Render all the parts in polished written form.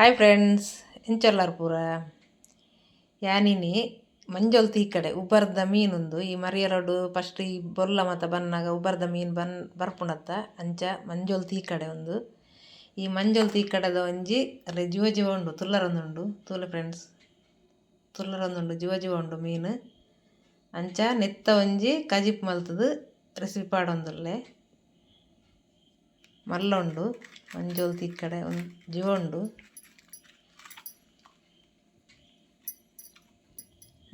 Hi friends, ಎಂಚೆಲ್ಲರು ಪೂರ ಯಾನಿನಿ ಮಂಜೊಲ್ತಿ ಈ ಕಡೆ ಉಬ್ಬರ್ದ ಮೀನುಂದು ಈ ಮರಿಯಲಡು ಫಸ್ಟ್ ಈ ಬೊಲ್ಲ ಮತ್ತು ಬನ್ನಾಗ ಉಬ್ಬರ್ದ ಮೀನು ಬರ್ಪುಣತ್ತ ಅಂಚ ಮಂಜೊಲ್ತಿ ಈ ಕಡೆ ಒಂದು ಈ ಮಂಜೊಲ್ತಿ ಈ ಕಡೆದ ಒಂಜಿ ಜೀವ ಜೀವ ಉಂಡು ತುಲ್ಲರೊಂದುಂಡು ತೂಲೆ ಫ್ರೆಂಡ್ಸ್ ತುಲ್ಲರೊಂದುಂಡು ಜೀವ ಜೀವ ಉಂಡು ಮೀನು ಅಂಚ ನೆತ್ತ ಒಂಜಿ ಕಜಿಪ್ ಮಲ್ತದು ರೆಸಿಪಿ ಪಾಡೊಂದುಲ್ಲೆ ಮಲ್ಲ ಉಂಡು ಮಂಜೊಲ್ತಿ ಈ ಕಡೆ ಒಂದು ಜೀವ ಉಂಡು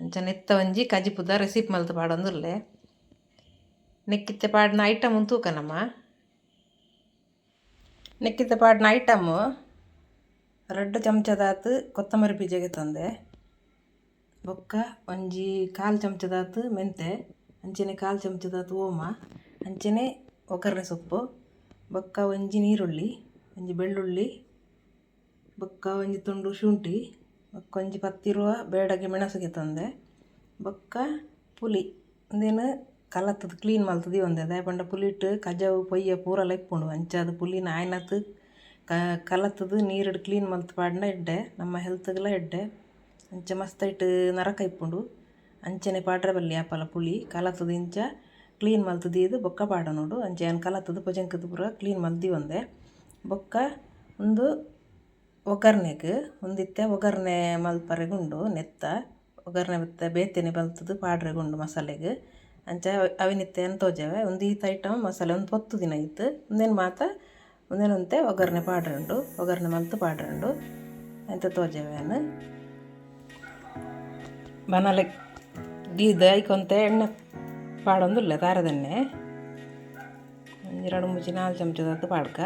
ಅಂಚ ನೆತ್ತ ಒಂಜಿ ಕಜಿಪುದ ರೆಸಿಪಿ ಮಲ್ತು ಪಾಡೊಂದುಲ್ಲೆ ನೆಕ್ಕಿತ್ತೆ ಪಾಡಿನ ಐಟಮ್ ತೂಕನಮ್ಮ ನೆಕ್ಕಿತ್ತೆ ಪಾಡಿನ ಐಟಮು 2 ಚಮಚದಾತು ಕೊತ್ತಂಬರಿ ಬೀಜಗೆ ತಂದೆ ಬೊಕ್ಕ ಒಂಜಿ 1/4 ಚಮಚದಾತು ಮೆಂತೆ ಅಂಚನೆ 1/4 ಚಮಚದಾತು ಓಮ ಅಂಚನೆ ಒಗ್ಗರಣೆ ಸೊಪ್ಪು ಬೊಕ್ಕ ಒಂಜಿ ನೀರುಳ್ಳಿ ಒಂಜಿ ಬೆಳ್ಳುಳ್ಳಿ ಬೊಕ್ಕ ಒಂಜಿ ತುಂಡು ಶುಂಠಿ ಬೊಕ್ಕ ಒಂಜಿ ಪತ್ತಿರುವ ಬೇಡಗೆ ಮೆಣಸಿಗೆ ತಂದೆ ಬೊಕ್ಕ ಪುಲಿ ಒಂದೇನು ಕಲತ್ತದು ಕ್ಲೀನ್ ಮಲ್ತದಿ ಒಂದೆ ದಾಯಪಂಡ ಪುಲಿಟ್ಟು ಕಜಾವು ಪೊಯ್ಯ ಪೂರಲ ಇಪ್ಪುಂಡು ಅಂಚ ಅದು ಪುಲಿನ ಆಯ್ನತ್ತು ಕಲತ್ತದು ನೀರಿಡು ಕ್ಲೀನ್ ಮಲ್ತು ಪಾಡಿನ ಎಡ್ಡೆ ನಮ್ಮ ಹೆಲ್ತ್ಗೆಲ್ಲ ಎಡ್ಡೆ ಅಂಚ ಮಸ್ತ್ ಇಟ್ಟು ನರಕ ಇಪ್ಪುಂಡು ಅಂಚನೆ ಪಾಡ್ರೆ ಬಲ್ಲಿ ಆಪಲ ಪುಲಿ ಕಲತ್ತದು ಇಂಚ ಕ್ಲೀನ್ ಮಲ್ತದೀದು ಬೊಕ್ಕ ಪಾಡ ನೋಡು ಅಂಚೆ ಏನು ಕಲತ್ತದು ಪೊಜಂಕದ ಪೂರ ಕ್ಲೀನ್ ಮಲ್ದಿ ಒಂದೆ ಬೊಕ್ಕ ಒಂದು ಒಗ್ಗರಣೆಗೆ ಒಂದಿತ್ತೆ ಒಗ್ಗರಣೆ ಮಲ್ಪರೆಗುಂಡು ನೆತ್ತ ಒಗ್ಗರಣೆ ಮತ್ತು ಬೇತೆನೆ ಬಲ್ತದು ಪಾಡ್ರೆಗುಂಡು ಮಸಾಲೆಗೆ ಅಂಚ ಅವಿನಿತ್ತೆ ಏನು ತೋಜವೆ ಒಂದು ಈತ ಐಟಮ್ ಮಸಾಲೆ ಒಂದು ಪೊತ್ತು ದಿನ ಇತ್ತು ಒಂದೇನು ಮಾತ ಒಂದೇನಂತೆ ಒಗ್ಗರಣೆ ಪಾಡ್ರೆ ಉಂಡು ಒಗ್ಗರಣೆ ಮಲ್ತು ಪಾಡ್ರೆ ಉಂಡು ಎಂತ ತೋಜವೆ ಅನ್ನು ಬನಲೆ ಗೀದ ಐಕೊಂತೆ ಎಣ್ಣೆ ಪಾಡೊಂದುಲ್ಲ ತಾರದೆಣ್ಣೆ ಒಂದು 2-3-4 ಚಮಚದತ್ತು ಪಾಡ್ಕ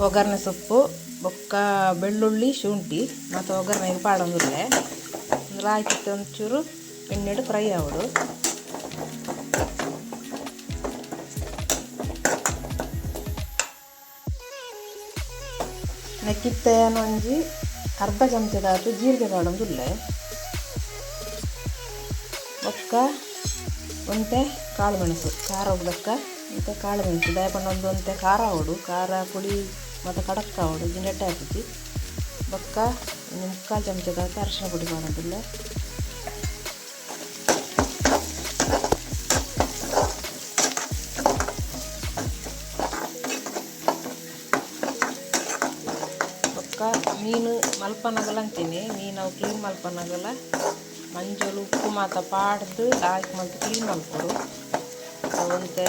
ಒಗ್ಗರಣೆ ಸೊಪ್ಪು ಬೊಕ್ಕ ಬೆಳ್ಳುಳ್ಳಿ ಶುಂಠಿ ಮತ್ತು ಒಗ್ಗರಣೆಗೆ ಪಾಡೊಂದುಲ್ಲೆ ಒಂದು ಹಾಕಿತ್ತು ಒಂಚೂರು ಎಣ್ಣೆಡು ಫ್ರೈ ಆವಡು ನೆಕ್ಕಿತ್ತೇನು ಒಂಜಿ ಅರ್ಧ ಚಮಚದಾತು ಜೀರಿಗೆ ಪಾಡೊಂದುಲ್ಲೆ ಬೊಕ್ಕ ಒಂತೆ ಕಾಳು ಮೆಣಸು ಖಾರ ಉಡ್ದಕ್ಕ ಮತ್ತು ಕಾಳು ಮೆಣಸು ದಯಪಂಡ ಒಂತೆ ಖಾರ ಆವಡು ಖಾರ ಪುಳಿ ಮತ್ತು ಕಡಕ್ಕ ಆವಡು ಜಿಂಡಟ್ಟೆ ಹಾಕಿಸಿ ಬೊಕ್ಕ 1/4 ಚಮಚದಾತು ಅರಿಶಿನ ಪುಡಿ ಮಾಡೋದಿಲ್ಲ ಬೊಕ್ಕ ಮೀನು ಮಲ್ಪನಗಲ ಅಂತೀನಿ ಮೀನು ಅವು ಕ್ಲೀನ್ ಮಲ್ಪನಗಲ ಮಂಜಲು ಉಪ್ಪು ಮಾತ ಪಾಡ್ದು ಹಾಕಿ ಮತ್ತು ಕ್ಲೀನ್ ಮಲ್ಪಡು ಒಂತೆ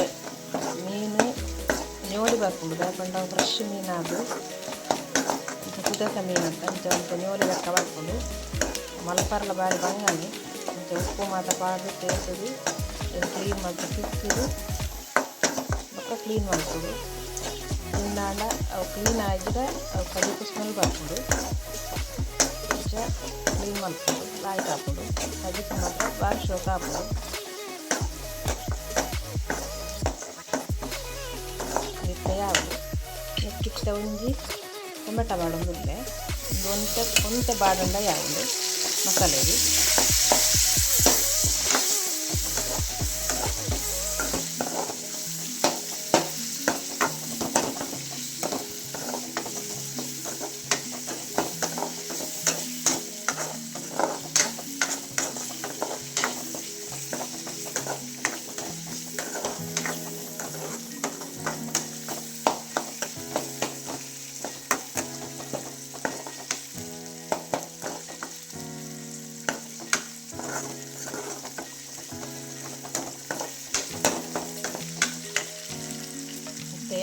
ಮೀನು ನ್ಯೋಳಿ ಬರ್ಕೊಂಡು ಬೇಪಂಡ ಫ್ರೆಶ್ ಮೀನಾದು ಕುದಕ ಮೀನು ಅಂತ ಅಂಚ ಒಂದು ನ್ಯೋಳಿ ಲೆಕ್ಕ ಬರ್ಕೊಂಡು ಮಲ್ಪರ್ಲ ಬಾರಿ ಬಂಗಾನಿ ಅಂಚ ಉಪ್ಪು ಮಾತ ಪಾಡ್ದು ತೇರ್ಸೋದು ಕ್ಲೀನ್ ಮಾಡ್ತು ತಿಕ್ಕಿದು ಬೊಕ್ಕ ಕ್ಲೀನ್ ಮಾಡ್ಕೊಡು ತಿನ್ನಾಡ ಅವು ಕ್ಲೀನ್ ಆಗಿದ್ರೆ ಅವು ಕಡಿಪು ಸ್ಮೆಲ್ ಬರ್ಕೊಂಡು ಅಂಚ ಕ್ಲೀನ್ ಮಾಡ್ಕೊಂಡು ಲಾಯ್ಕ್ ಹಾಕೋದು ಕಡಿಪು ಮಾತ್ರ ಬಾರಿ ಶೋಕ ಹಾಕೋದು ಯಾವುದು ನೆಕ್ಕಿತ್ತ ಒಂಜಿ ಟೊಮೆಟೊ ಬಾಡೊಂದುಲ್ಲೆ ಒಂತೆ ಬಾಡಂಡ ಯಾವುದು ಮಸಾಲೆಗೆ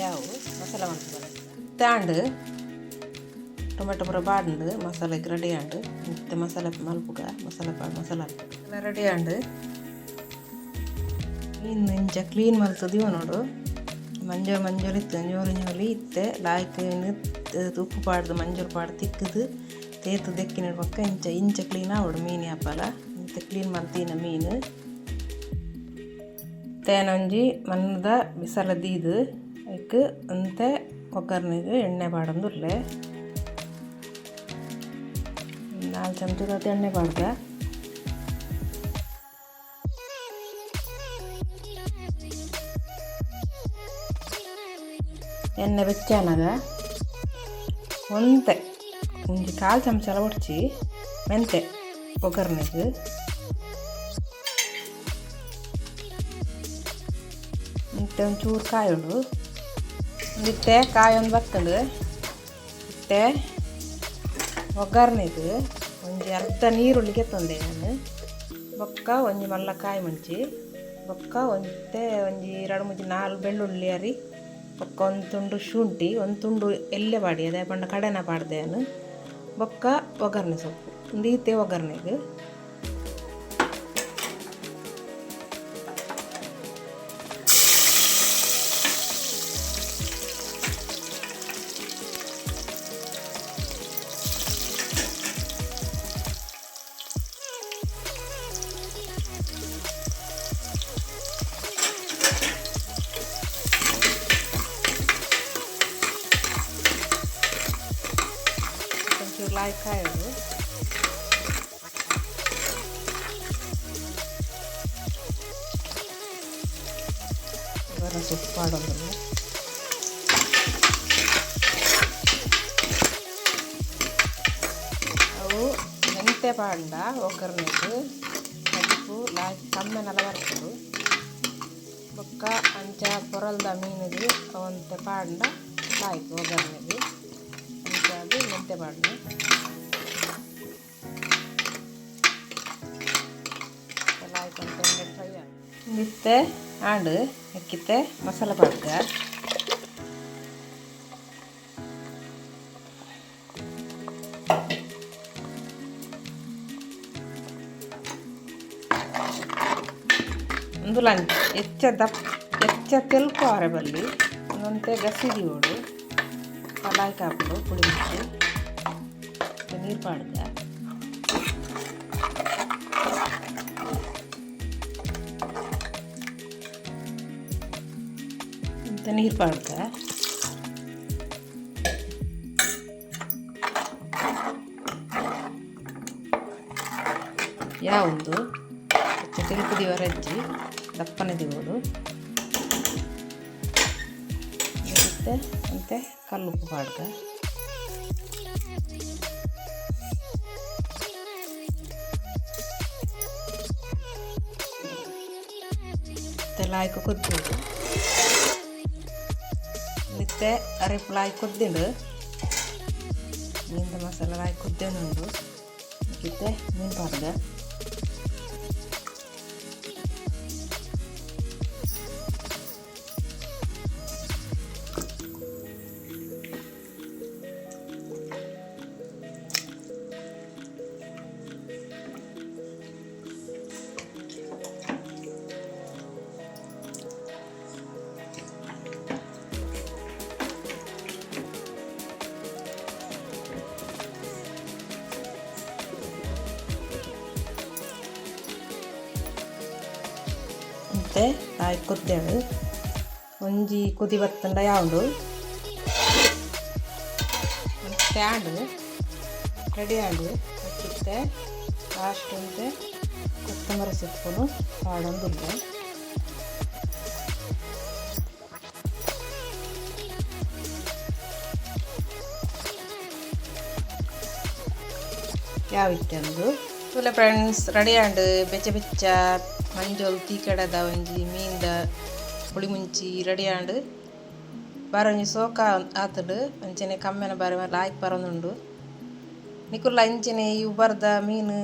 ಯಾವು ಮಸಾಲೆ ಮಾಡ್ತಾರೆ ತಾಂಡು ಟೊಮೆಟೊ ಪೂರ ಬಾಂಡು ಮಸಾಲೆಗೆ ರೆಡಿ ಆಂಡು ಮತ್ತು ಮಸಾಲೆ ಮಲ್ಪುಗ ಮಸಾಲೆ ಮಸಾಲೆ ಎಲ್ಲ ರೆಡಿ ಆಂಡು ಮೀನು ಇಂಚ ಕ್ಲೀನ್ ಮಲ್ತದಿವ ನೋಡು ಮಂಜೂರು ಇತ್ತು ಜೋಲಿ ಇತ್ತೆ ಲಾಯ್ಕ್ ಉಪ್ಪು ಪಾಡ್ದು ಮಂಜೂರು ಪಾಡ್ದು ತಿಕ್ಕದು ತೇತು ದೆಕ್ಕಿನ ಪಕ್ಕ ಇಂಚ ಕ್ಲೀನ್ ಆವಡು ಮೀನು ಹಪ್ಪಲ ಇಂಚ ಕ್ಲೀನ್ ಮಾಡ್ತೀನ ಮೀನು ತೇನೊಂಜಿ ಮಣ್ಣದ ಬಿಸಲ ದೀದು ಐಕ್ ಅಂತೆ ಒಗ್ಗರ್ನೆಗೆ ಎಣ್ಣೆ ಬಾಡಂದುರ್ಲೆ 4 ಚಮಚದ ಎಣ್ಣೆ ಬಾಡ್ಗ ಎಣ್ಣೆ ಬೆಚ್ಚನಾಗ ಒಂತೆ ಒಂಜಿ 1/4 ಚಮಚಲ ಒಡ್ಚಿ ಮೆಂತೆ ಒಗ್ಗರ್ನೆಗೆ ಮತ್ತೆ ಒಂಚೂರು ಕಾಯೋಡು ಒಂದಿತ್ತೆ ಕಾಯಿ ಒಂದು ಬತ್ತಂಡು ಇತ್ತೆ ಒಗ್ಗರ್ನೆಗೆ ಒಂಜಿ ಅರ್ಧ ನೀರುಳ್ಳಿಗೆ ತಂದೆ ನಾನು ಬೊಕ್ಕ ಒಂಜಿ ಮಲ್ಲ ಕಾಯಿ ಮುಂಚಿ ಬೊಕ್ಕ ಒಂಜಿ 2-3-4 ಬೆಳ್ಳುಳ್ಳಿ ಅರಿ ಬೊಕ್ಕ ಒಂದು ತುಂಡು ಶುಂಠಿ ಒಂದು ತುಂಡು ಎಲ್ಲೆ ಬಾಡಿ ಅದೇ ಪಂಡ ಕಡೆನ ಪಾಡ್ದೆ ನಾನು ಬೊಕ್ಕ ಒಗ್ಗರ್ಣೆ ಸೊಪ್ಪು ಒಂದು ಈತೆ ಒಗ್ಗರ್ನೆಗೆ ಲಾಯ್ಕ್ ಕಾಯೋದು ಒಗ್ಗರಣೆ ಸೊಪ್ಪು ಮಾಡೋದಲ್ಲ ಅವು ಮೆಂತೆ ಪಾಂಡ ಒಗ್ಗರಣೆಗೆ ಉಪ್ಪು ಲಾಯ್ಕ್ ಕಮ್ಮೆನೆಲ್ಲ ಬರ್ತದೆ ಬೊಕ್ಕ ಅಂಚ ಪೊರಲ್ದ ಮೀನಿಗೆ ಅವಂತೆ ಪಾಂಡ ಲಾಯ್ಕ್ ಒಗ್ಗರಣೆಗೆ ಅದು ಮೆಂತೆ ಬಾಡ್ನೆ ಆಯ್ತಂತ ಫ್ರೈ ನಿತ್ತೆ ಆಂಡು ಎಕ್ಕಿತ್ತೆ ಮಸಾಲೆ ಪಾಡ್ಗ ಒಂದು ಲಂಚ್ ಹೆಚ್ಚ ತೆಲ್ಕು ಆರೆ ಬಲ್ಲಿ ಒಂದೊಂತೆ ಗಸಿದಿ ಓಡು ಕಲಾಯಿ ಕಾಪುಡು ಪುಡಿ ಮುಚ್ಚಿ ನೀರು ಪಾಡ್ಗ ಇಂತ ನೀರು ಪಾಡ್ಗ ಯಾವುದು ತೆಲುಕು ದಿವರ ಹಚ್ಚಿ ದಪ್ಪನೆ ದಿಗೋಡು ಅಂತೆ ಕಲ್ಲುಪ್ಪು ಪಾಡ್ಗ ಲಾಯ್ಕ್ ಕೊದ್ದಿಡು ಮತ್ತೆ ಅರೆಪು ಲಾಯ್ಕ್ ಕೊದ್ದಿಡು ಮೀನಿದ ಮಸಾಲೆ ಲಾಯ್ಕ್ ಕೊದ್ದೇನುಂಡು ಮತ್ತೆ ಮೀನು ಪಾಡ್ಗ ಮತ್ತೆ ಕಾಯಿ ಕೊತ್ತೇಳು ಒಂಜಿ ಕುದಿ ಬತ್ತಂಡ ಯಾವುದು ಸ್ಟ್ಯಾಂಡ್ ರೆಡಿ ಆಂಡು ಮತ್ತೆ ಲಾಸ್ಟ್ ಅಂತೆ ಕೊತ್ತಂಬರಿ ಸೊಪ್ಪು ಪಾಡೊಂದುಲ್ಲೆ ಯಾವಿತ್ತಂದು ತುಲೆ ಫ್ರೆಂಡ್ಸ್ ರೆಡಿ ಆಂಡ್ ಬೆಚ್ಚ ಮಂಜೋಲ್ ತೀಕಡದ ಒಂಜಿ ಮೀನ್ದ ಪುಳಿ ಮುಂಚಿ ರೆಡಿ ಆಂಡ್ ಬಾರಿ ಒಂಜಿ ಸೋಕ ಆತುಡು ಅಂಚನೆ ಕಮ್ಮೆನ ಬಾರಿ ಲಾಯ್ಕ್ ಬರೋದುಂಡು ನಿಕುಲ್ಲ ಇಂಚನೆ ಇವು ಬರ್ದ ಮೀನು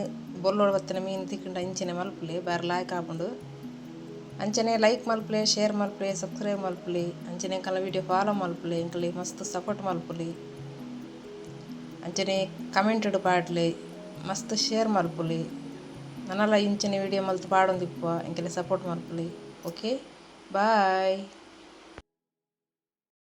ಬೊಲ್ಲೋಡು ಬತ್ತಿನ ಮೀನು ತಿಕ್ಕಂಡ ಇಂಚನೆ ಮಲ್ಪುಲೆ ಬಾರಿ ಲಾಯ್ಕ್ ಆಪುಂಡು ಅಂಚನೆ ಲೈಕ್ ಮಲ್ಪುಲೆ ಶೇರ್ ಮಲ್ಪುಲೆ ಸಬ್ಸ್ಕ್ರೈಬ್ ಮಲ್ಪುಲೆ ಅಂಚನೆ ಎಂಕಲ್ಲ ವಿಡಿಯೋ ಫಾಲೋ ಮಲ್ಪುಲೆ ಎಂಕಲೆ ಮಸ್ತ್ ಸಪೋರ್ಟ್ ಮಲ್ಪುಲೆ ಅಂಚನೆ ಕಮೆಂಟ್ ಪಾಡ್ಲೆ ಮಸ್ತ್ ಶೇರ್ ಮಲ್ಪುಲಿ ನನ್ನಲ್ಲ ಇಂಚಿನ ವಿಡಿಯೋ ಮಲ್ತು ಪಾಡೊಂದಿಪ್ಪ ಎಂಕಲೆ ಸಪೋರ್ಟ್ ಮಲ್ಪುಲಿ ಓಕೆ ಬಾಯ್.